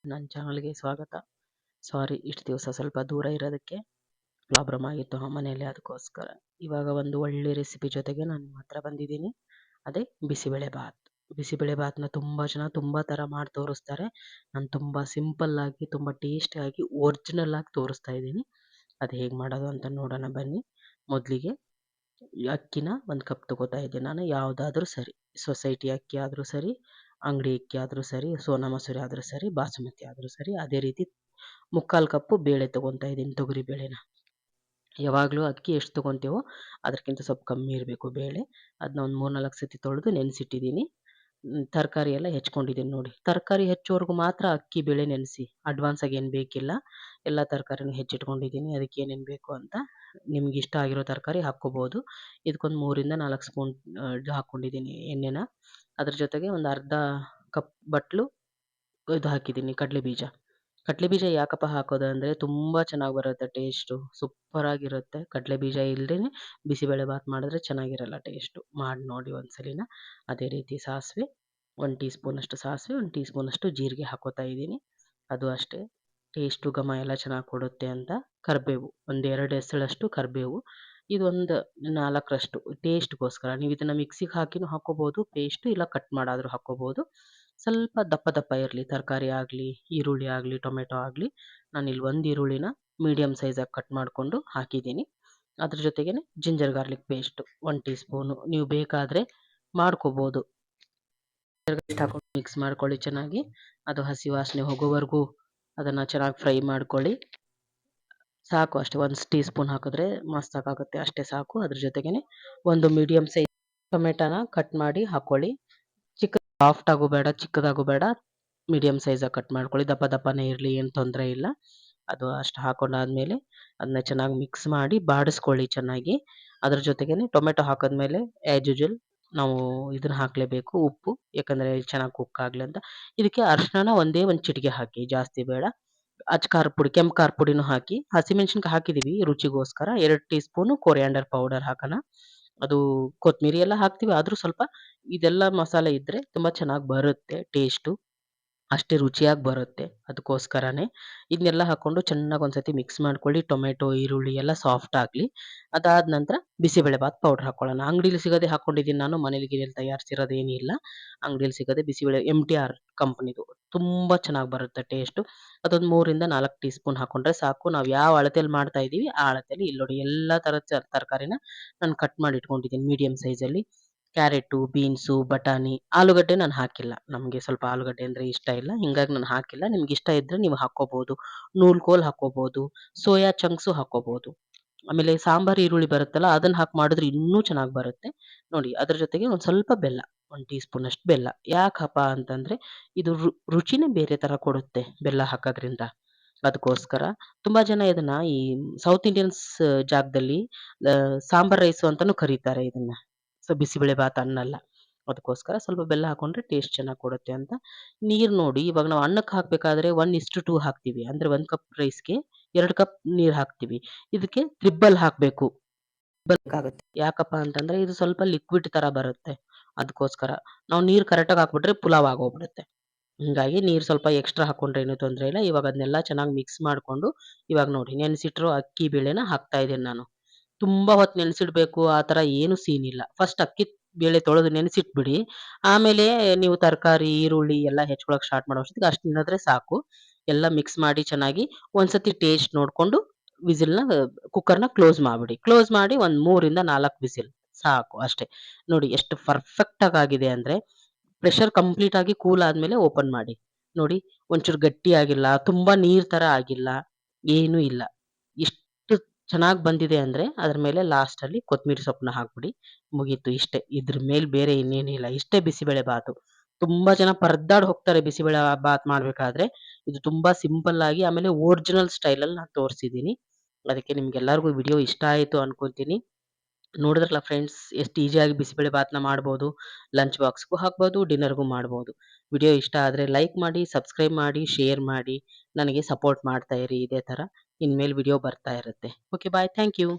ನನ್ನ ಚಾನಲ್ಗೆ ಸ್ವಾಗತ. ಸಾರಿ ಇಷ್ಟು ದಿವಸ ಸ್ವಲ್ಪ ದೂರ ಇರೋದಕ್ಕೆ ಪ್ರಾಬ್ಲಮ್ ಆಗಿತ್ತು ಮನೆಯಲ್ಲಿ, ಅದಕ್ಕೋಸ್ಕರ ಇವಾಗ ಒಂದು ಒಳ್ಳೆ ರೆಸಿಪಿ ಜೊತೆಗೆ ನಾನು ನಿಮ್ಮ ಹತ್ರ ಬಂದಿದ್ದೀನಿ. ಅದೇ ಬಿಸಿಬೇಳೆ ಬಾತ್. ಬಿಸಿಬೇಳೆ ಬಾತ್ನ ತುಂಬ ಜನ ತುಂಬ ಥರ ಮಾಡಿ ತೋರಿಸ್ತಾರೆ. ನಾನು ತುಂಬ ಸಿಂಪಲ್ಲಾಗಿ ತುಂಬ ಟೇಸ್ಟಿಯಾಗಿ ಒರಿಜಿನಲ್ ಆಗಿ ತೋರಿಸ್ತಾ ಇದ್ದೀನಿ. ಅದು ಹೇಗೆ ಮಾಡೋದು ಅಂತ ನೋಡೋಣ ಬನ್ನಿ. ಮೊದಲಿಗೆ ಅಕ್ಕಿನ 1 ಕಪ್ ತೊಗೋತಾ ಇದ್ದೀನಿ ನಾನು. ಯಾವುದಾದ್ರೂ ಸರಿ, ಸೊಸೈಟಿ ಅಕ್ಕಿ ಆದರೂ ಸರಿ, ಅಂಗಡಿ ಅಕ್ಕಿ ಆದರೂ ಸರಿ, ಸೋನಾ ಮಸೂರಿ ಆದರೂ ಸರಿ, ಬಾಸುಮತಿ ಆದರೂ ಸರಿ. ಅದೇ ರೀತಿ 3/4 ಕಪ್ಪು ಬೇಳೆ ತೊಗೊತಾ ಇದ್ದೀನಿ, ತೊಗರಿ ಬೇಳೆನ. ಯಾವಾಗಲೂ ಅಕ್ಕಿ ಎಷ್ಟು ತೊಗೊತೀವೋ ಅದಕ್ಕಿಂತ ಸ್ವಲ್ಪ ಕಮ್ಮಿ ಇರಬೇಕು ಬೇಳೆ. ಅದನ್ನ ಒಂದು 3-4 ಸತಿ ತೊಳೆದು ನೆನೆಸಿಟ್ಟಿದ್ದೀನಿ. ತರಕಾರಿ ಎಲ್ಲ ಹೆಚ್ಕೊಂಡಿದ್ದೀನಿ ನೋಡಿ. ತರಕಾರಿ ಹೆಚ್ಚೋವರೆಗೂ ಮಾತ್ರ ಅಕ್ಕಿ ಬೇಳೆ ನೆನೆಸಿ, ಅಡ್ವಾನ್ಸಾಗಿ ಏನು ಬೇಕಿಲ್ಲ. ಎಲ್ಲ ತರಕಾರಿನೂ ಹೆಚ್ಚಿಟ್ಕೊಂಡಿದ್ದೀನಿ, ಅದಕ್ಕೆ ಏನೇನು ಬೇಕು ಅಂತ. ನಿಮ್ಗೆ ಇಷ್ಟ ಆಗಿರೋ ತರಕಾರಿ ಹಾಕ್ಕೋಬೋದು. ಇದಕ್ಕೊಂದು 3-4 ಸ್ಪೂನ್ ಹಾಕ್ಕೊಂಡಿದ್ದೀನಿ ಎಣ್ಣೆನ. ಅದ್ರ ಜೊತೆಗೆ ಒಂದು ಅರ್ಧ ಕಪ್ ಬಟ್ಲು ಇದು ಹಾಕಿದ್ದೀನಿ, ಕಡಲೆಬೀಜ. ಕಡಲೆಬೀಜ ಯಾಕಪ್ಪ ಹಾಕೋದು ಅಂದರೆ ತುಂಬ ಚೆನ್ನಾಗಿ ಬರುತ್ತೆ ಟೇಸ್ಟು, ಸೂಪರಾಗಿರುತ್ತೆ. ಕಡಲೆಬೀಜ ಇಲ್ಲದೇ ಬಿಸಿಬೇಳೆ ಬಾತ್ ಮಾಡಿದ್ರೆ ಚೆನ್ನಾಗಿರಲ್ಲ ಟೇಸ್ಟು. ಮಾಡಿ ನೋಡಿ ಒಂದ್ಸಲಿನ. ಅದೇ ರೀತಿ ಸಾಸಿವೆ, 1 ಟೀ ಸ್ಪೂನಷ್ಟು ಸಾಸಿವೆ, 1 ಟೀ ಸ್ಪೂನಷ್ಟು ಜೀರಿಗೆ ಹಾಕೋತಾ ಇದ್ದೀನಿ. ಅದು ಅಷ್ಟೇ ಟೇಸ್ಟು ಘಮ ಎಲ್ಲ ಚೆನ್ನಾಗಿ ಕೊಡುತ್ತೆ ಅಂತ. ಕರಿಬೇವು ಒಂದು 2 ಎಸಳಷ್ಟು ಕರಿಬೇವು. ಇದೊಂದು 4ರಷ್ಟು ಟೇಸ್ಟ್ಗೋಸ್ಕರ. ನೀವು ಇದನ್ನು ಮಿಕ್ಸಿಗೆ ಹಾಕಿನೂ ಹಾಕ್ಕೋಬೋದು ಪೇಸ್ಟು, ಇಲ್ಲ ಕಟ್ ಮಾಡಾದರೂ ಹಾಕ್ಕೋಬೋದು. ಸ್ವಲ್ಪ ದಪ್ಪ ದಪ್ಪ ಇರಲಿ, ತರಕಾರಿ ಆಗಲಿ, ಈರುಳ್ಳಿ ಆಗಲಿ, ಟೊಮೆಟೊ ಆಗಲಿ. ನಾನಿಲ್ಲಿ 1 ಈರುಳ್ಳಿನ ಮೀಡಿಯಮ್ ಸೈಜಾಗಿ ಕಟ್ ಮಾಡಿಕೊಂಡು ಹಾಕಿದ್ದೀನಿ. ಅದ್ರ ಜೊತೆಗೇ ginger garlic paste 1 tea spoon. ನೀವು ಬೇಕಾದರೆ ಮಾಡ್ಕೋಬೋದು. ಹಾಕೊಂಡು ಮಿಕ್ಸ್ ಮಾಡ್ಕೊಳ್ಳಿ ಚೆನ್ನಾಗಿ. ಅದು ಹಸಿ ವಾಸನೆ ಹೋಗೋವರೆಗೂ ಅದನ್ನು ಚೆನ್ನಾಗಿ ಫ್ರೈ ಮಾಡ್ಕೊಳ್ಳಿ. ಸಾಕು ಅಷ್ಟೇ, 1 ಟೀ ಸ್ಪೂನ್ ಹಾಕಿದ್ರೆ ಮಸ್ತಾಗುತ್ತೆ, ಅಷ್ಟೇ ಸಾಕು. ಅದ್ರ ಜೊತೆಗೇ ಒಂದು ಮೀಡಿಯಮ್ ಸೈಜ್ ಟೊಮೆಟೊನ ಕಟ್ ಮಾಡಿ ಹಾಕ್ಕೊಳ್ಳಿ. ಸಾಫ್ಟಾಗೂ ಬೇಡ, ಚಿಕ್ಕದಾಗೂ ಬೇಡ, ಮೀಡಿಯಮ್ ಸೈಜಾಗಿ ಕಟ್ ಮಾಡ್ಕೊಳ್ಳಿ. ದಪ್ಪ ದಪ್ಪನೇ ಇರಲಿ, ಏನು ತೊಂದರೆ ಇಲ್ಲ. ಅದು ಅಷ್ಟು ಹಾಕೊಂಡಾದ್ಮೇಲೆ ಅದನ್ನ ಚೆನ್ನಾಗಿ ಮಿಕ್ಸ್ ಮಾಡಿ ಬಾಡಿಸ್ಕೊಳ್ಳಿ ಚೆನ್ನಾಗಿ. ಅದ್ರ ಜೊತೆಗೇ ಟೊಮೆಟೊ ಹಾಕಿದ್ಮೇಲೆ ಆ್ಯಸ್ ಯೂಶುವಲ್ ನಾವು ಇದನ್ನ ಹಾಕಲೇಬೇಕು, ಉಪ್ಪು. ಯಾಕಂದರೆ ಚೆನ್ನಾಗಿ ಕುಕ್ ಆಗಲಿ ಅಂತ. ಇದಕ್ಕೆ ಅರಿಶಿನ ಒಂದೇ ಒಂದು ಚಿಟಿಕೆ ಹಾಕಿ, ಜಾಸ್ತಿ ಬೇಡ. ಖಾರದ ಪುಡಿ, ಕೆಂಪು ಖಾರದ ಪುಡಿನೂ ಹಾಕಿ. ಹಸಿಮೆಣ್ಸಿನ್ಕಾಯಿ ಹಾಕಿದ್ದೀವಿ ರುಚಿಗೋಸ್ಕರ. 2 ಟೀ ಸ್ಪೂನು ಕೊರಿಯಾಂಡರ್ ಪೌಡರ್ ಹಾಕೋಣ. ಅದು ಕೊತ್ತಂಬರಿ ಎಲ್ಲ ಹಾಕ್ತೀವಿ, ಆದರೂ ಸ್ವಲ್ಪ ಇದೆಲ್ಲ ಮಸಾಲೆ ಇದ್ದರೆ ತುಂಬ ಚೆನ್ನಾಗಿ ಬರುತ್ತೆ ಟೇಸ್ಟು, ಅಷ್ಟೇ ರುಚಿಯಾಗಿ ಬರುತ್ತೆ. ಅದಕ್ಕೋಸ್ಕರನೇ ಇದನ್ನೆಲ್ಲ ಹಾಕ್ಕೊಂಡು ಚೆನ್ನಾಗಿ ಒಂದ್ಸತಿ ಮಿಕ್ಸ್ ಮಾಡ್ಕೊಳ್ಳಿ. ಟೊಮೆಟೊ, ಈರುಳ್ಳಿ ಎಲ್ಲ ಸಾಫ್ಟ್ ಆಗಲಿ. ಅದಾದ ನಂತರ ಬಿಸಿಬೇಳೆ ಬಾತ್ ಪೌಡ್ರ್ ಹಾಕ್ಕೊಳ್ಳೋಣ. ಅಂಗಡೀಲಿ ಸಿಗೋದೇ ಹಾಕ್ಕೊಂಡಿದ್ದೀನಿ ನಾನು, ಮನೇಲಿ ಗಿನೇಲಿ ತಯಾರಿಸಿರೋದೇನಿಲ್ಲ. ಅಂಗಡೀಲಿ ಸಿಗೋದೇ ಬಿಸಿಬೇಳೆ MTR ಕಂಪ್ನಿದು. ತುಂಬ ಚೆನ್ನಾಗಿ ಬರುತ್ತೆ ಟೇಸ್ಟು. ಅದೊಂದು 3-4 ಟೀ ಸ್ಪೂನ್ ಹಾಕ್ಕೊಂಡ್ರೆ ಸಾಕು. ನಾವು ಯಾವ ಅಳತೆಯಲ್ಲಿ ಮಾಡ್ತಾ ಇದ್ದೀವಿ ಆ ಅಳತೆಯಲ್ಲಿ. ಇಲ್ಲಿ ನೋಡಿ, ಎಲ್ಲ ಥರದ ತರಕಾರಿನ ನಾನು ಕಟ್ ಮಾಡಿ ಇಟ್ಕೊಂಡಿದ್ದೀನಿ ಮೀಡಿಯಮ್ ಸೈಜಲ್ಲಿ. ಕ್ಯಾರೆಟು, ಬೀನ್ಸು, ಬಟಾಣಿ, ಆಲೂಗಡ್ಡೆ ನಾನು ಹಾಕಿಲ್ಲ. ನಮಗೆ ಸ್ವಲ್ಪ ಆಲೂಗಡ್ಡೆ ಅಂದರೆ ಇಷ್ಟ ಇಲ್ಲ, ಹಿಂಗಾಗಿ ನಾನು ಹಾಕಿಲ್ಲ. ನಿಮ್ಗೆ ಇಷ್ಟ ಇದ್ದರೆ ನೀವು ಹಾಕ್ಕೋಬೋದು. ನೂಲ್ಕೋಲು ಹಾಕ್ಕೋಬೋದು, ಸೋಯಾ ಚಂಕ್ಸು ಹಾಕ್ಕೋಬೋದು. ಆಮೇಲೆ ಸಾಂಬಾರು ಈರುಳ್ಳಿ ಬರುತ್ತಲ್ಲ, ಅದನ್ನು ಹಾಕಿ ಮಾಡಿದ್ರೆ ಇನ್ನೂ ಚೆನ್ನಾಗಿ ಬರುತ್ತೆ ನೋಡಿ. ಅದ್ರ ಜೊತೆಗೆ ಒಂದು ಸ್ವಲ್ಪ ಬೆಲ್ಲ, 1 ಟೀ ಸ್ಪೂನಷ್ಟು ಬೆಲ್ಲ. ಯಾಕಪ್ಪ ಅಂತಂದರೆ ಇದು ರುಚಿನೇ ಬೇರೆ ಥರ ಕೊಡುತ್ತೆ ಬೆಲ್ಲ ಹಾಕೋದ್ರಿಂದ. ಅದಕ್ಕೋಸ್ಕರ ತುಂಬ ಜನ ಇದನ್ನ ಈ ಸೌತ್ ಇಂಡಿಯನ್ಸ್ ಜಾಗದಲ್ಲಿ ಸಾಂಬಾರ್ ರೈಸು ಅಂತಲೂ ಕರೀತಾರೆ ಇದನ್ನ. ಸೊ ಬಿಸಿಬೇಳೆ ಬಾತ್ ಅನ್ನಲ್ಲ. ಅದಕ್ಕೋಸ್ಕರ ಸ್ವಲ್ಪ ಬೆಲ್ಲ ಹಾಕೊಂಡ್ರೆ ಟೇಸ್ಟ್ ಚೆನ್ನಾಗಿ ಕೊಡುತ್ತೆ ಅಂತ. ನೀರು ನೋಡಿ, ಇವಾಗ ನಾವು ಅನ್ನಕ್ಕೆ ಹಾಕಬೇಕಾದ್ರೆ 1:2 ಹಾಕ್ತೀವಿ. ಅಂದರೆ 1 ಕಪ್ ರೈಸ್‌ಗೆ 2 ಕಪ್ ನೀರು ಹಾಕ್ತೀವಿ. ಇದಕ್ಕೆ ತ್ರಿಬ್ಬಲ್ ಹಾಕಬೇಕು. ಬೇಕಾಗುತ್ತೆ. ಯಾಕಪ್ಪ ಅಂತಂದರೆ ಇದು ಸ್ವಲ್ಪ ಲಿಕ್ವಿಡ್ ಥರ ಬರುತ್ತೆ. ಅದಕ್ಕೋಸ್ಕರ ನಾವು ನೀರು ಕರೆಕ್ಟಾಗಿ ಹಾಕ್ಬಿಟ್ರೆ ಪುಲಾವ್ ಆಗೋಗ್ಬಿಡುತ್ತೆ. ಹಿಂಗಾಗಿ ನೀರು ಸ್ವಲ್ಪ ಎಕ್ಸ್ಟ್ರಾ ಹಾಕ್ಕೊಂಡ್ರೆ ಏನೂ ತೊಂದರೆ ಇಲ್ಲ. ಇವಾಗ ಅದನ್ನೆಲ್ಲ ಚೆನ್ನಾಗಿ ಮಿಕ್ಸ್ ಮಾಡಿಕೊಂಡು, ಇವಾಗ ನೋಡಿ ನೆನೆಸಿಟ್ಟಿರೋ ಅಕ್ಕಿ ಬೇಳೆನ ಹಾಕ್ತಾ ಇದ್ದೀನಿ ನಾನು. ತುಂಬ ಹೊತ್ತು ನೆನೆಸಿಡಬೇಕು ಆ ಥರ ಏನು ಸೀನಿಲ್ಲ. ಫಸ್ಟ್ ಅಕ್ಕಿ ಬೇಳೆ ತೊಳೆದು ನೆನೆಸಿಟ್ಬಿಡಿ. ಆಮೇಲೆ ನೀವು ತರಕಾರಿ, ಈರುಳ್ಳಿ ಎಲ್ಲ ಹೆಚ್ಕೊಳಕ್ಕೆ ಸ್ಟಾರ್ಟ್ ಮಾಡೋ ಅಷ್ಟೊತ್ತಿಗೆ ಅಷ್ಟು ನೆನೆದ್ರೆ ಸಾಕು. ಎಲ್ಲ ಮಿಕ್ಸ್ ಮಾಡಿ ಚೆನ್ನಾಗಿ ಒಂದ್ಸತಿ ಟೇಸ್ಟ್ ನೋಡಿಕೊಂಡು ವಿಸಿಲ್‌ನ ಕುಕ್ಕರ್‌ನ ಕ್ಲೋಸ್ ಮಾಡ್ಬಿಡಿ. ಕ್ಲೋಸ್ ಮಾಡಿ ಒಂದು 3-4 ವಿಸಿಲ್ ಸಾಕು ಅಷ್ಟೇ. ನೋಡಿ ಎಷ್ಟು ಪರ್ಫೆಕ್ಟಾಗಿ ಆಗಿದೆ ಅಂದರೆ, ಪ್ರೆಷರ್ ಕಂಪ್ಲೀಟ್ ಆಗಿ ಕೂಲ್ ಆದ್ಮೇಲೆ ಓಪನ್ ಮಾಡಿ. ನೋಡಿ, ಒಂಚೂರು ಗಟ್ಟಿಯಾಗಿಲ್ಲ, ತುಂಬ ನೀರು ಥರ ಆಗಿಲ್ಲ, ಏನೂ ಇಲ್ಲ. ಎಷ್ಟು ಚೆನ್ನಾಗಿ ಬಂದಿದೆ ಅಂದರೆ ಅದ್ರ ಮೇಲೆ ಲಾಸ್ಟಲ್ಲಿ ಕೊತ್ತಂಬರಿ ಸೊಪ್ಪನ್ನ ಹಾಕ್ಬಿಡಿ. ಮುಗೀತು ಇಷ್ಟೇ. ಇದ್ರ ಮೇಲೆ ಬೇರೆ ಇನ್ನೇನಿಲ್ಲ. ಇಷ್ಟೇ ಬಿಸಿಬೇಳೆ ಬಾತು. ತುಂಬ ಜನ ಪರದಾಡಿ ಹೋಗ್ತಾರೆ ಬಿಸಿಬೇಳೆ ಬಾತ್ ಮಾಡಬೇಕಾದ್ರೆ. ಇದು ತುಂಬ ಸಿಂಪಲ್ಲಾಗಿ ಆಮೇಲೆ ಒರಿಜಿನಲ್ ಸ್ಟೈಲಲ್ಲಿ ನಾನು ತೋರಿಸಿದ್ದೀನಿ. ಅದಕ್ಕೆ ನಿಮ್ಗೆಲ್ಲರಿಗೂ ವಿಡಿಯೋ ಇಷ್ಟ ಆಯಿತು ಅನ್ಕೊತೀನಿ. ನೋಡಿದ್ರಲ್ಲ ಫ್ರೆಂಡ್ಸ್, ಎಷ್ಟು ಈಸಿಯಾಗಿ ಬಿಸಿಬೇಳೆ ಬಾತ್‌ನ ಮಾಡ್ಬೋದು. ಲಂಚ್ ಬಾಕ್ಸ್‌ಗೂ ಹಾಕ್ಬೋದು, ಡಿನ್ನರ್‌ಗೂ ಮಾಡ್ಬೋದು. ವಿಡಿಯೋ ಇಷ್ಟ ಆದರೆ ಲೈಕ್ ಮಾಡಿ, ಸಬ್ಸ್ಕ್ರೈಬ್ ಮಾಡಿ, ಶೇರ್ ಮಾಡಿ. ನನಗೆ ಸಪೋರ್ಟ್ ಮಾಡ್ತಾ ಇರಿ ಇದೇ ಥರ. ಇನ್ಮೇಲೆ ವಿಡಿಯೋ ಬರ್ತಾ ಇರುತ್ತೆ. Okay bye. Thank you.